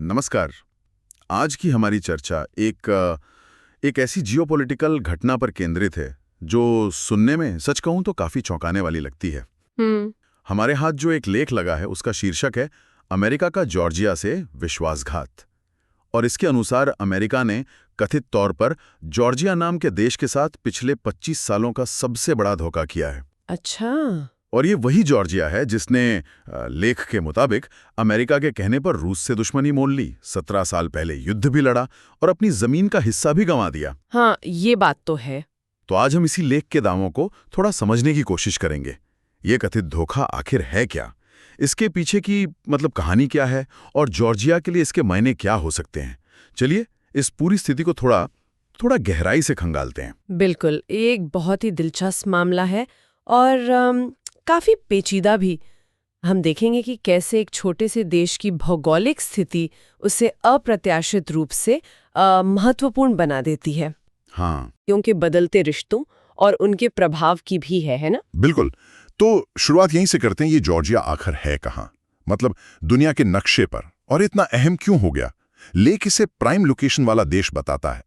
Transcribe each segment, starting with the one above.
नमस्कार। आज की हमारी चर्चा एक ऐसी जियोपॉलिटिकल घटना पर केंद्रित है जो सुनने में सच कहूं तो काफी चौंकाने वाली लगती है। हमारे हाथ जो एक लेख लगा है उसका शीर्षक है अमेरिका का जॉर्जिया से विश्वासघात। और इसके अनुसार अमेरिका ने कथित तौर पर जॉर्जिया नाम के देश के साथ पिछले 25 सालों का सबसे बड़ा धोखा किया है। अच्छा। और ये वही जॉर्जिया है जिसने लेख के मुताबिक अमेरिका के कहने पर रूस से दुश्मनी मोल ली, 17 साल पहले युद्ध भी लड़ा और अपनी जमीन का हिस्सा भी गंवा दिया। हाँ, ये बात तो है। तो आज हम इसी लेख के दावों को थोड़ा समझने की कोशिश करेंगे। ये कथित धोखा आखिर है क्या, इसके पीछे की कहानी क्या है और जॉर्जिया के लिए इसके मायने क्या हो सकते हैं। चलिए इस पूरी स्थिति को थोड़ा गहराई से खंगालते हैं। बिल्कुल, ये एक बहुत ही दिलचस्प मामला है और काफी पेचीदा भी। हम देखेंगे कि कैसे एक छोटे से देश की भौगोलिक स्थिति उसे अप्रत्याशित रूप से महत्वपूर्ण बना देती है। हाँ, क्योंकि बदलते रिश्तों और उनके प्रभाव की भी है ना? बिल्कुल। तो शुरुआत यहीं से करते हैं, ये जॉर्जिया आखिर है कहाँ, दुनिया के नक्शे पर, और इतना अहम क्यों हो गया। लेख इसे प्राइम लोकेशन वाला देश बताता है।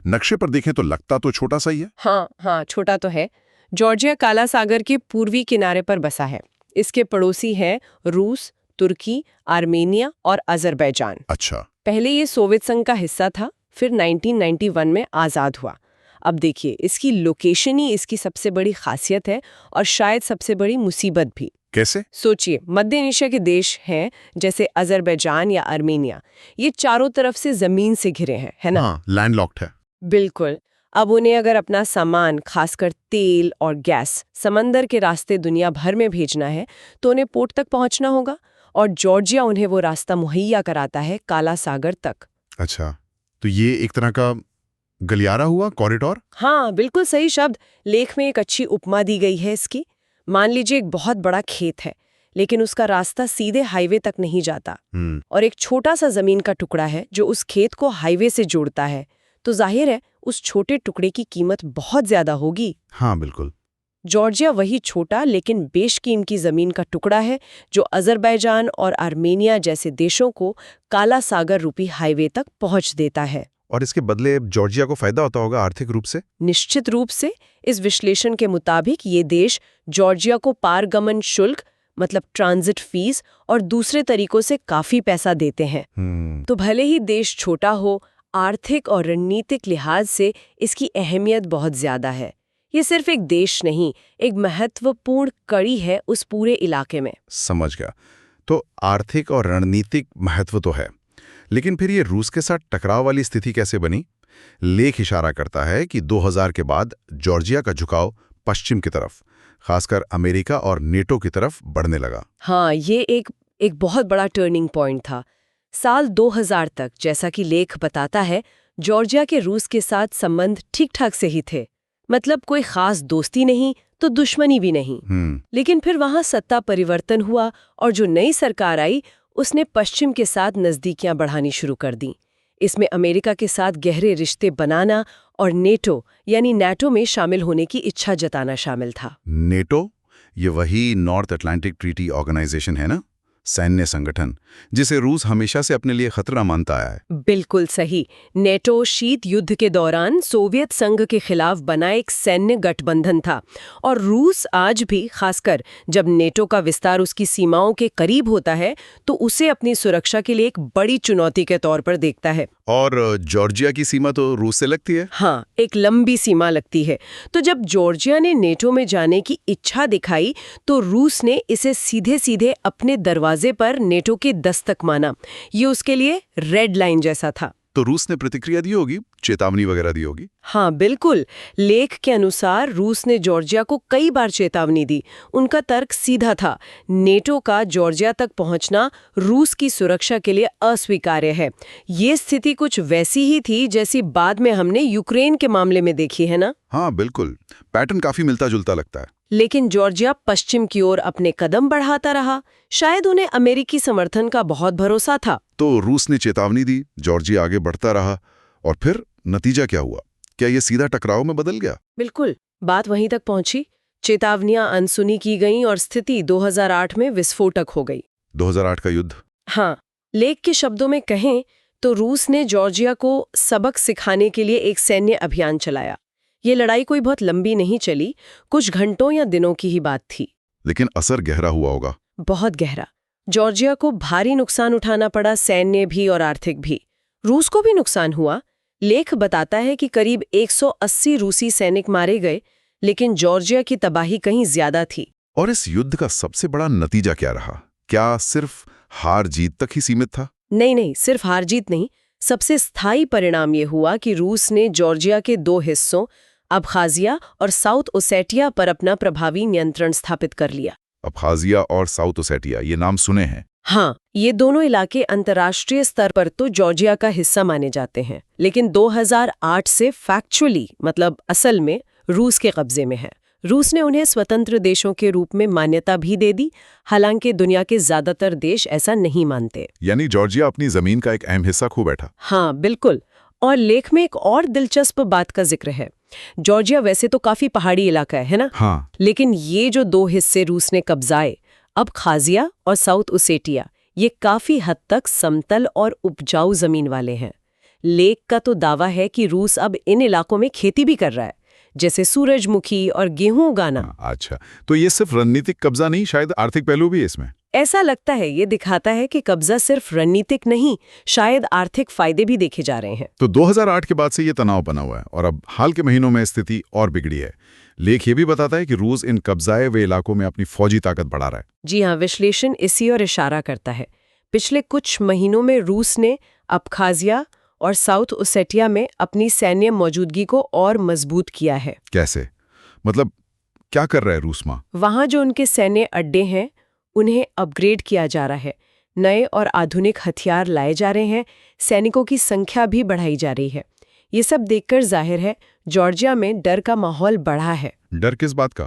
नक्शे पर देखें तो लगता तो छोटा सा ही है। हाँ, छोटा तो है। जॉर्जिया काला सागर के पूर्वी किनारे पर बसा है। इसके पड़ोसी हैं रूस, तुर्की, आर्मेनिया और अजरबैजान। अच्छा। पहले ये सोवियत संघ का हिस्सा था, फिर 1991 में आज़ाद हुआ। अब देखिए, इसकी लोकेशन ही इसकी सबसे बड़ी खासियत है और शायद सबसे बड़ी मुसीबत भी। कैसे? सोचिए, मध्य एशिया के देश हैं जैसे अजरबैजान या आर्मेनिया, ये चारों तरफ से जमीन से घिरे हैं, है ना? हाँ, लैंडलॉक्ड है। बिल्कुल। अब उन्हें अगर अपना सामान, खासकर तेल और गैस, समंदर के रास्ते दुनिया भर में भेजना है तो उन्हें पोर्ट तक पहुंचना होगा, और जॉर्जिया उन्हें वो रास्ता मुहैया कराता है, काला सागर तक। अच्छा, तो ये एक तरह का गलियारा हुआ, कॉरिडोर। हाँ, बिल्कुल सही शब्द। लेख में एक अच्छी उपमा दी गई है इसकी। मान लीजिए एक बहुत बड़ा खेत है, लेकिन उसका रास्ता सीधे हाईवे तक नहीं जाता, और एक छोटा सा जमीन का टुकड़ा है जो उस खेत को हाईवे से जोड़ता है। तो जाहिर है उस छोटे टुकड़े की कीमत बहुत ज्यादा होगी। हाँ, बिल्कुल। जॉर्जिया वही छोटा लेकिन बेशकीमती जमीन का टुकड़ा है जो अजरबैजान और आर्मेनिया जैसे देशों को काला सागर रूपी हाईवे तक पहुंच देता है। और इसके बदले जॉर्जिया को फायदा होता होगा आर्थिक रूप से। निश्चित रूप से। इस विश्लेषण के मुताबिक ये देश जॉर्जिया को पारगमन शुल्क, ट्रांजिट फीस और दूसरे तरीकों से काफी पैसा देते हैं। तो भले ही देश छोटा हो, आर्थिक और रणनीतिक लिहाज से इसकी अहमियत बहुत ज्यादा है। ये सिर्फ एक देश नहीं, एक महत्वपूर्ण कड़ी है उस पूरे इलाके में। समझ गया। तो आर्थिक और रणनीतिक महत्व तो है, लेकिन फिर ये रूस के साथ टकराव वाली स्थिति कैसे बनी? लेख इशारा करता है कि 2000 के बाद जॉर्जिया का झुकाव पश्चिम की तरफ, खासकर अमेरिका और नेटो की तरफ बढ़ने लगा। हाँ, ये एक बहुत बड़ा टर्निंग पॉइंट था। साल 2000 तक, जैसा कि लेख बताता है, जॉर्जिया के रूस के साथ संबंध ठीक ठाक से ही थे। कोई खास दोस्ती नहीं तो दुश्मनी भी नहीं। लेकिन फिर वहां सत्ता परिवर्तन हुआ और जो नई सरकार आई उसने पश्चिम के साथ नजदीकियां बढ़ानी शुरू कर दी। इसमें अमेरिका के साथ गहरे रिश्ते बनाना और नेटो में शामिल होने की इच्छा जताना शामिल था। नेटो, ये वही नॉर्थ अटलांटिक ट्रीटी ऑर्गेनाइजेशन है ना, सैन्य संगठन जिसे रूस हमेशा से अपने लिए खतरा मानता आया है। बिल्कुल सही। नेटो शीत युद्ध के दौरान सोवियत संघ के खिलाफ बना एक सैन्य गठबंधन था, और रूस आज भी, खासकर जब नेटो का विस्तार उसकी सीमाओं के करीब होता है, तो उसे अपनी सुरक्षा के लिए एक बड़ी चुनौती के तौर पर देखता है। और जॉर्जिया की सीमा तो रूस से लगती है। हाँ, एक लंबी सीमा लगती है। तो जब जॉर्जिया ने नेटो में जाने की इच्छा दिखाई तो रूस ने इसे सीधे सीधे अपने दरवाजे पर नेटो के दस्तक माना। ये उसके लिए रेड लाइन जैसा था। तो रूस ने प्रतिक्रिया दी होगी, चेतावनी वगैरह दी होगी। हाँ, बिल्कुल। लेख के अनुसार रूस ने जॉर्जिया को कई बार चेतावनी दी। उनका तर्क सीधा था, नेटो का जॉर्जिया तक पहुंचना रूस की सुरक्षा के लिए अस्वीकार्य है। ये स्थिति कुछ वैसी ही थी जैसी बाद में हमने यूक्रेन के मामले में देखी है ना। हाँ, बिल्कुल। पैटर्न काफी मिलता जुलता लगता है। लेकिन जॉर्जिया पश्चिम की ओर अपने कदम बढ़ाता रहा। शायद उन्हें अमेरिकी समर्थन का बहुत भरोसा था। तो रूस ने चेतावनी दी, जॉर्जिया आगे बढ़ता रहा, और फिर नतीजा क्या हुआ? क्या ये सीधा टकराव में बदल गया? बिल्कुल, बात वहीं तक पहुंची। चेतावनियां अनसुनी की गईं और स्थिति 2008 में विस्फोटक हो गई। 2008 का युद्ध। हाँ, लेख के शब्दों में कहें तो रूस ने जॉर्जिया को सबक सिखाने के लिए एक सैन्य अभियान चलाया। ये लड़ाई कोई बहुत लंबी नहीं चली, कुछ घंटों या दिनों की ही बात थी। लेकिन असर गहरा हुआ होगा। बहुत गहरा। जॉर्जिया को भारी नुकसान उठाना पड़ा, सैन्य भी और आर्थिक भी। रूस को भी नुकसान हुआ। लेख बताता है कि करीब 180 रूसी सैनिक मारे गए, लेकिन जॉर्जिया की तबाही कहीं ज्यादा थी। और इस युद्ध का सबसे बड़ा नतीजा क्या रहा? क्या सिर्फ हार जीत तक ही सीमित था? नहीं, सिर्फ हार जीत नहीं। सबसे स्थायी परिणाम ये हुआ कि रूस ने जॉर्जिया के 2 हिस्सों अब्खाजिया और साउथ ओसेटिया पर अपना प्रभावी नियंत्रण स्थापित कर लिया। अब्खाजिया और साउथ ओसेटिया, ये नाम सुने हैं। हाँ, ये दोनों इलाके अंतर्राष्ट्रीय स्तर पर तो जॉर्जिया का हिस्सा माने जाते हैं, लेकिन 2008 से फैक्चुअली मतलब असल में रूस के कब्जे में है। रूस ने उन्हें स्वतंत्र देशों के रूप में मान्यता भी दे दी, हालांकि दुनिया के ज्यादातर देश ऐसा नहीं मानते। यानी जॉर्जिया अपनी जमीन का एक अहम हिस्सा खो बैठा। हाँ, बिल्कुल। और लेख में एक और दिलचस्प बात का जिक्र है। जॉर्जिया वैसे तो काफी पहाड़ी इलाका है ना? हाँ। लेकिन ये जो 2 हिस्से रूस ने कब्जाए, अब्खाजिया और साउथ ओसेटिया, ये काफी हद तक समतल और उपजाऊ जमीन वाले हैं। लेख का तो दावा है कि रूस अब इन इलाकों में खेती भी कर रहा है, जैसे सूरजमुखी और गेहूं उगाना। अच्छा, तो ये सिर्फ रणनीतिक कब्जा नहीं, शायद आर्थिक पहलू भी है इसमें। ऐसा लगता है। ये दिखाता है कि कब्जा सिर्फ रणनीतिक नहीं, शायद आर्थिक फायदे भी देखे जा रहे हैं। तो 2008 के बाद से ये तनाव बना हुआ है और अब हाल के महीनों में स्थिति और बिगड़ी है। लेख ये भी बताता है कि रूस इन कब्जाए हुए इलाकों में अपनी फौजी ताकत बढ़ा रहा है। जी हाँ, विश्लेषण इसी और इशारा करता है। पिछले कुछ महीनों में रूस ने अब्खाजिया और साउथ ओसेटिया में अपनी सैन्य मौजूदगी को और मजबूत किया है। कैसे? मतलब क्या कर रहा है रूस? वहाँ जो उनके सैन्य अड्डे हैं, उन्हें अपग्रेड किया जा रहा है। नए और आधुनिक हथियार लाए जा रहे हैं, सैनिकों की संख्या भी बढ़ाई जा रही है। ये सब देखकर जाहिर है जॉर्जिया में डर का माहौल बढ़ा है। डर किस बात का?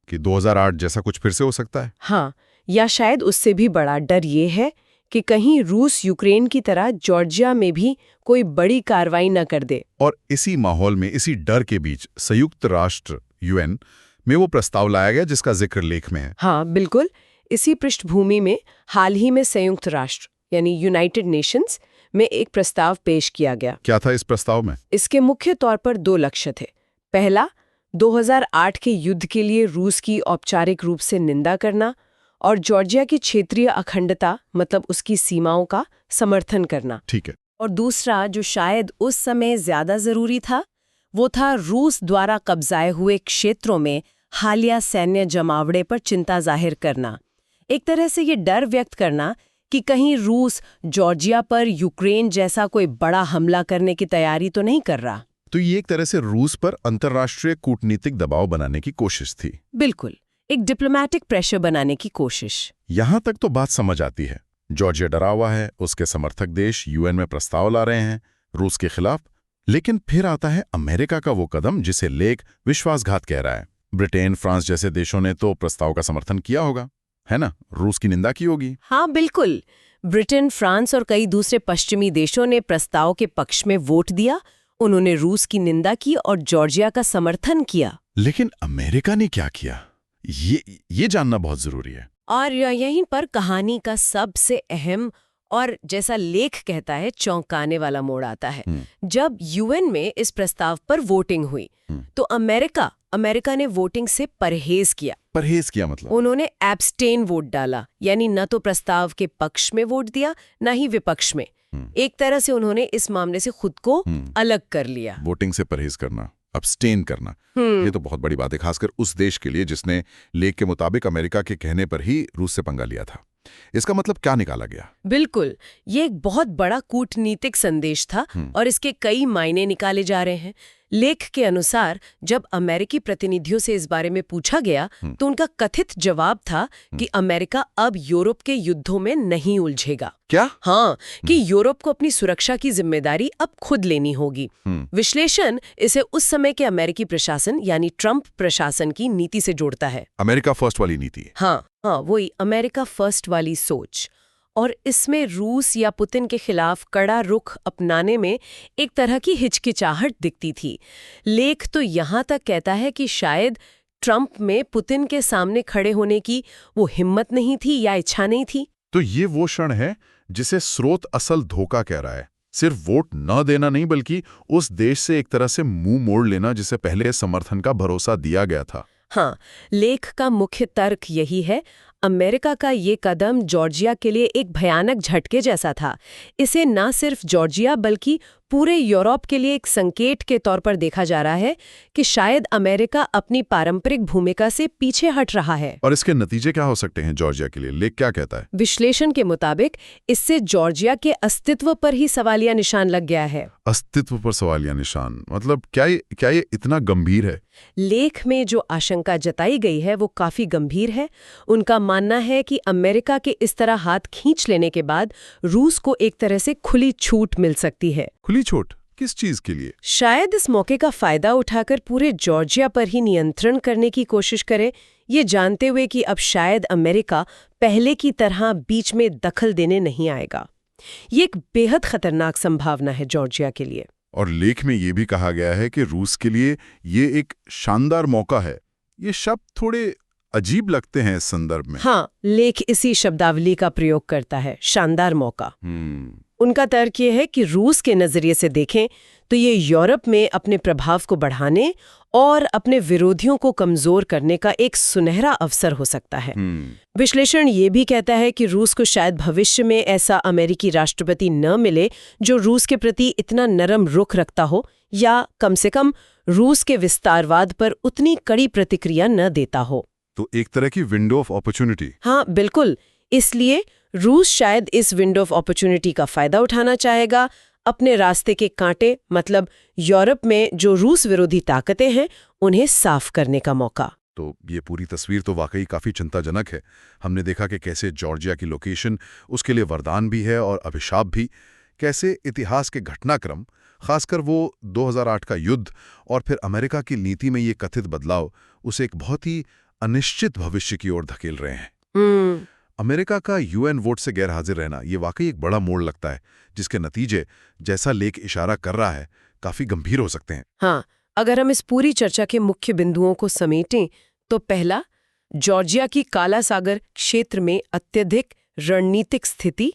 कि 2008 जैसा कुछ फिर से हो सकता है? हाँ, या शायद उससे भी बड़ा डर ये है कि कहीं रूस यूक्रेन की तरह जॉर्जिया में भी कोई बड़ी कार्रवाई न कर दे। और इसी माहौल में, इसी डर के बीच संयुक्त राष्ट्र यूएन में वो प्रस्ताव लाया गया जिसका जिक्र लेख में है। हाँ, बिल्कुल। इसी पृष्ठभूमि में हाल ही में संयुक्त राष्ट्र यानी यूनाइटेड नेशंस में एक प्रस्ताव पेश किया गया। क्या था इस प्रस्ताव में? इसके मुख्य तौर पर 2 लक्ष्य थे। पहला, 2008 के युद्ध के लिए रूस की औपचारिक रूप से निंदा करना और जॉर्जिया की क्षेत्रीय अखंडता मतलब उसकी सीमाओं का समर्थन करना। ठीक है। और दूसरा, जो शायद उस समय ज्यादा जरूरी था, वो था रूस द्वारा कब्जाए हुए क्षेत्रों में हालिया सैन्य जमावड़े पर चिंता जाहिर करना। एक तरह से ये डर व्यक्त करना कि कहीं रूस जॉर्जिया पर यूक्रेन जैसा कोई बड़ा हमला करने की तैयारी तो नहीं कर रहा। तो ये एक तरह से रूस पर अंतर्राष्ट्रीय कूटनीतिक दबाव बनाने की कोशिश थी। बिल्कुल, एक डिप्लोमैटिक प्रेशर बनाने की कोशिश। यहां तक तो बात समझ आती है। जॉर्जिया डरा हुआ है, उसके समर्थक देश यूएन में प्रस्ताव ला रहे हैं रूस के खिलाफ। लेकिन फिर आता है अमेरिका का वो कदम जिसे लेख विश्वासघात कह रहा है। ब्रिटेन, फ्रांस जैसे देशों ने तो प्रस्ताव का समर्थन किया होगा, है ना? रूस की निंदा की होगी। हाँ, बिल्कुल। ब्रिटेन, फ्रांस और कई दूसरे पश्चिमी देशों ने प्रस्ताव के पक्ष में वोट दिया। उन्होंने रूस की निंदा की और जॉर्जिया का समर्थन किया। लेकिन अमेरिका ने क्या किया, ये जानना बहुत जरूरी है। और यहीं पर कहानी का सबसे अहम और जैसा लेख कहता है चौंकाने वाला मोड़ आता है। जब यूएन में इस प्रस्ताव पर वोटिंग हुई तो अमेरिका ने वोटिंग से परहेज किया। परहेज किया मतलब? उन्होंने एब्स्टेन वोट डाला, यानी न तो प्रस्ताव के पक्ष में वोट दिया न ही विपक्ष में। एक तरह से उन्होंने इस मामले से खुद को अलग कर लिया। वोटिंग से परहेज करना, अब्स्टेन करना, ये तो बहुत बड़ी बात है, खासकर उस देश के लिए जिसने लेख के मुताबिक अमेरिका के कहने पर ही रूस से पंगा लिया था। इसका मतलब क्या निकाला गया? बिल्कुल, ये एक बहुत बड़ा कूटनीतिक संदेश था और इसके कई मायने निकाले जा रहे हैं। लेख के अनुसार जब अमेरिकी प्रतिनिधियों से इस बारे में पूछा गया तो उनका कथित जवाब था कि अमेरिका अब यूरोप के युद्धों में नहीं उलझेगा। क्या? हाँ, कि यूरोप को अपनी सुरक्षा की जिम्मेदारी अब खुद लेनी होगी। विश्लेषण इसे उस समय के अमेरिकी प्रशासन यानी ट्रंप प्रशासन की नीति से जोड़ता है। अमेरिका फर्स्ट वाली नीति। हाँ, वही अमेरिका फर्स्ट वाली सोच। और इसमें रूस या पुतिन के खिलाफ कड़ा रुख अपनाने में एक तरह की हिचकिचाहट दिखती थी। लेख तो यहाँ तक कहता है कि शायद ट्रंप में पुतिन के सामने खड़े होने की वो हिम्मत नहीं थी या इच्छा नहीं थी। तो ये वो क्षण है जिसे स्रोत असल धोखा कह रहा है। सिर्फ वोट न देना नहीं, बल्कि उस देश से एक तरह से मुंह मोड़ लेना जिसे पहले समर्थन का भरोसा दिया गया था। हाँ, लेख का मुख्य तर्क यही है, अमेरिका का ये कदम जॉर्जिया के लिए एक भयानक झटके जैसा था। इसे न सिर्फ जॉर्जिया बल्कि पूरे यूरोप के लिए एक संकेत के तौर पर देखा जा रहा है कि शायद अमेरिका अपनी पारंपरिक भूमिका से पीछे हट रहा है। और इसके नतीजे क्या हो सकते हैं जॉर्जिया के लिए? लेख क्या कहता है? विश्लेषण के मुताबिक इससे जॉर्जिया के अस्तित्व पर ही सवालिया निशान लग गया है। अस्तित्व पर सवालिया निशान मतलब क्या ये इतना गंभीर है? लेख में जो आशंका जताई गई है वो काफी गंभीर है। उनका मानना है कि अमेरिका के इस तरह हाथ खींच लेने के बाद रूस को एक तरह से खुली छूट मिल सकती है। खुली छूट किस चीज के लिए? शायद इस मौके का फायदा उठाकर पूरे जॉर्जिया पर ही नियंत्रण करने की कोशिश करे, ये जानते हुए कि अब शायद अमेरिका पहले की तरह बीच में दखल देने नहीं आएगा। ये एक बेहद खतरनाक संभावना है जॉर्जिया के लिए। और लेख में ये भी कहा गया है कि रूस के लिए ये एक शानदार मौका है। ये शब्द थोड़े अजीब लगते हैं इस संदर्भ में। हाँ, लेख इसी शब्दावली का प्रयोग करता है, शानदार मौका। उनका तर्क ये है कि रूस के नजरिए से देखें तो ये यूरोप में अपने प्रभाव को बढ़ाने और अपने विरोधियों को कमजोर करने का एक सुनहरा अवसर हो सकता है। विश्लेषण ये भी कहता है कि रूस को शायद भविष्य में ऐसा अमेरिकी राष्ट्रपति न मिले जो रूस के प्रति इतना नरम रुख रखता हो, या कम से कम रूस के विस्तारवाद पर उतनी कड़ी प्रतिक्रिया न देता हो। तो एक तरह की विंडो ऑफ अपॉर्चुनिटी। हाँ, बिल्कुल। इसलिए रूस शायद इस विंडो ऑफ अपॉर्चुनिटी का फायदा उठाना चाहेगा, अपने रास्ते के कांटे मतलब यूरोप में जो रूस विरोधी ताकतें हैं उन्हें साफ करने का मौका। तो ये पूरी तस्वीर तो वाकई काफी चिंताजनक है। हमने देखा कि कैसे जॉर्जिया की लोकेशन उसके लिए वरदान भी है और अभिशाप भी। कैसे इतिहास के घटनाक्रम, खासकर वो 2008 का युद्ध और फिर अमेरिका की नीति में ये कथित बदलाव उसे एक बहुत ही अनिश्चित भविष्य की ओर धकेल रहे हैं। अमेरिका का यूएन वोट से गैर हाजिर रहना ये वाकई एक बड़ा मोड़ लगता है, जिसके नतीजे, जैसा लेख इशारा कर रहा है, काफी गंभीर हो सकते हैं। हाँ, अगर हम इस पूरी चर्चा के मुख्य बिंदुओं को समेटें तो पहला, जॉर्जिया की काला सागर क्षेत्र में अत्यधिक रणनीतिक स्थिति,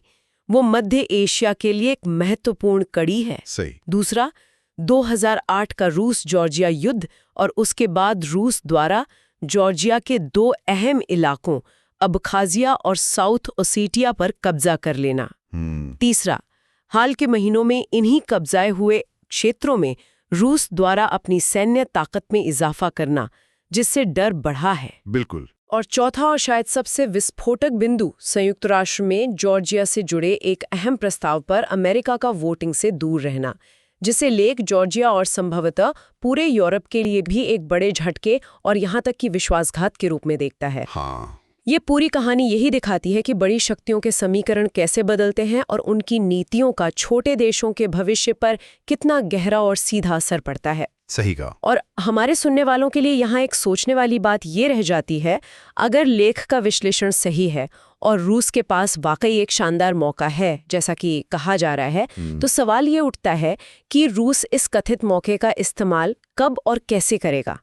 वो मध्य एशिया के लिए एक महत्वपूर्ण कड़ी है। सही। दूसरा, 2008 का रूस जॉर्जिया युद्ध और उसके बाद रूस द्वारा जॉर्जिया के दो अहम इलाकों अबखाजिया और साउथ ओसेटिया पर कब्जा कर लेना। तीसरा, हाल के महीनों में इन्हीं कब्जाए हुए क्षेत्रों में रूस द्वारा अपनी सैन्य ताकत में इजाफा करना, जिससे डर बढ़ा है। बिल्कुल। और चौथा और शायद सबसे विस्फोटक बिंदु, संयुक्त राष्ट्र में जॉर्जिया से जुड़े एक अहम प्रस्ताव पर अमेरिका का वोटिंग से दूर रहना, जिसे लेख जॉर्जिया और संभवतः पूरे यूरोप के लिए भी एक बड़े झटके और यहाँ तक कि विश्वासघात के रूप में देखता है। हाँ। ये पूरी कहानी यही दिखाती है कि बड़ी शक्तियों के समीकरण कैसे बदलते हैं और उनकी नीतियों का छोटे देशों के भविष्य पर कितना गहरा और सीधा असर पड़ता है। सही कहा। और हमारे सुनने वालों के लिए यहाँ एक सोचने वाली बात ये रह जाती है, अगर लेख का विश्लेषण सही है और रूस के पास वाकई एक शानदार मौका है जैसा कि कहा जा रहा है, तो सवाल ये उठता है कि रूस इस कथित मौके का इस्तेमाल कब और कैसे करेगा।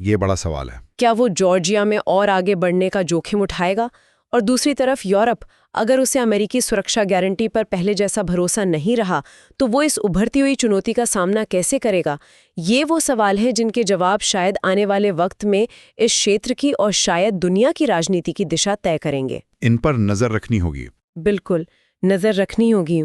ये बड़ा सवाल है। क्या वो जॉर्जिया में और आगे बढ़ने का जोखिम उठाएगा? और दूसरी तरफ यूरोप, अगर उसे अमेरिकी सुरक्षा गारंटी पर पहले जैसा भरोसा नहीं रहा, तो वो इस उभरती हुई चुनौती का सामना कैसे करेगा? ये वो सवाल हैं जिनके जवाब शायद आने वाले वक्त में इस क्षेत्र की और शायद दुनिया की राजनीति की दिशा तय करेंगे। इन पर नजर रखनी होगी। बिल्कुल, नजर रखनी होगी।